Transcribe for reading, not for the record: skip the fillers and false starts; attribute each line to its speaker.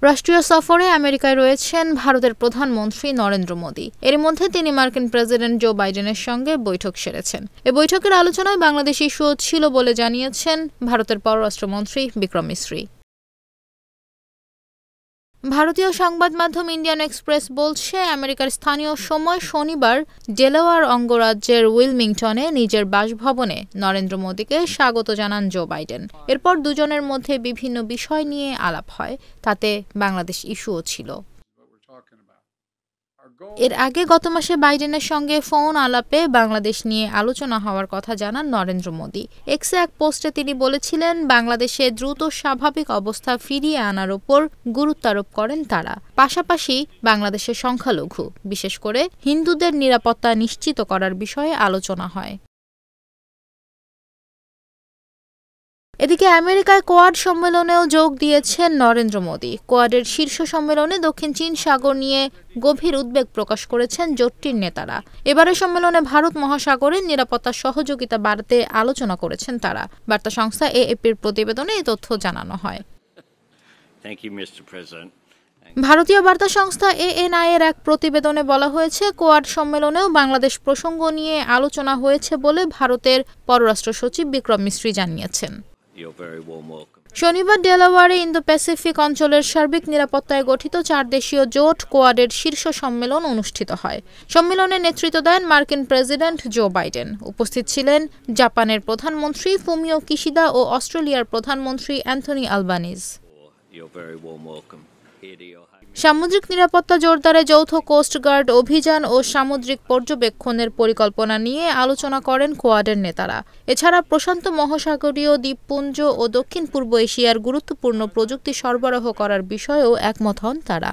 Speaker 1: রাষ্ট্রীয় সফরে আমেরিকায় রয়েছেন ভারতের প্রধানমন্ত্রী নরেন্দ্র মোদি। এর মধ্যে তিনি মার্কিন প্রেসিডেন্ট জো বাইডেনের সঙ্গে বৈঠক সেরেছেন। এ বৈঠকের আলোচনায় বাংলাদেশ ইস্যুও ছিল বলে জানিয়েছেন ভারতের পররাষ্ট্রমন্ত্রী বিক্রম মিসরি। ভারতীয় সংবাদ মাধ্যম ইন্ডিয়ান এক্সপ্রেস বলছে, আমেরিকার স্থানীয় সময় শনিবার ডেলাওয়্যার অঙ্গরাজ্যের উইলমিংটনে নিজের বাসভবনে নরেন্দ্র মোদিকে স্বাগত জানান জো বাইডেন। এরপর দুজনের মধ্যে বিভিন্ন বিষয় নিয়ে আলাপ হয়, তাতে বাংলাদেশ ইস্যুও ছিল। এর আগে গত মাসে বাইডেনের সঙ্গে ফোন আলাপে বাংলাদেশ নিয়ে আলোচনা হওয়ার কথা জানান নরেন্দ্র মোদি। এক্সে এক পোস্টে তিনি বলেছিলেন, বাংলাদেশে দ্রুত স্বাভাবিক অবস্থা ফিরিয়ে আনার ওপর গুরুত্ব আরোপ করেন তারা। পাশাপাশি বাংলাদেশের সংখ্যালঘু, বিশেষ করে হিন্দুদের নিরাপত্তা নিশ্চিত করার বিষয়ে আলোচনা হয়। এদিকে আমেরিকায় কোয়াড সম্মেলনেও যোগ দিয়েছেন নরেন্দ্র মোদি। কোয়াডের শীর্ষ সম্মেলনে দক্ষিণ চীন সাগর নিয়ে গভীর উদ্বেগ প্রকাশ করেছেন জোটটির নেতারা। এবারের সম্মেলনে ভারত মহাসাগরের নিরাপত্তা সহযোগিতা বাড়াতে আলোচনা করেছেন তারা। বার্তা সংস্থা এএপির প্রতিবেদনে এই তথ্য জানানো হয়। ভারতীয় বার্তা সংস্থা এএনআই এর এক প্রতিবেদনে বলা হয়েছে, কোয়াড সম্মেলনেও বাংলাদেশ প্রসঙ্গ নিয়ে আলোচনা হয়েছে বলে ভারতের পররাষ্ট্র সচিব বিক্রম মিসরি জানিয়েছেন। শনিবার ডেলাওয়্যারে ইন্দো প্যাসিফিক অঞ্চলের সার্বিক নিরাপত্তায় গঠিত 4 দেশীয় জোট কোয়াডের শীর্ষ সম্মেলন অনুষ্ঠিত হয়। সম্মেলনে নেতৃত্ব দেন মার্কিন প্রেসিডেন্ট জো বাইডেন। উপস্থিত ছিলেন জাপানের প্রধানমন্ত্রী ফুমিও কিশিদা ও অস্ট্রেলিয়ার প্রধানমন্ত্রী অ্যান্থনি আলবানিজ। সামুদ্রিক নিরাপত্তা জোরদারে যৌথ কোস্টগার্ড অভিযান ও সামুদ্রিক পর্যবেক্ষণের পরিকল্পনা নিয়ে আলোচনা করেন কোয়াডের নেতারা। এছাড়া প্রশান্ত মহাসাগরীয় দ্বীপপুঞ্জ ও দক্ষিণ পূর্ব এশিয়ার গুরুত্বপূর্ণ প্রযুক্তি সরবরাহ করার বিষয়েও একমত হন তারা।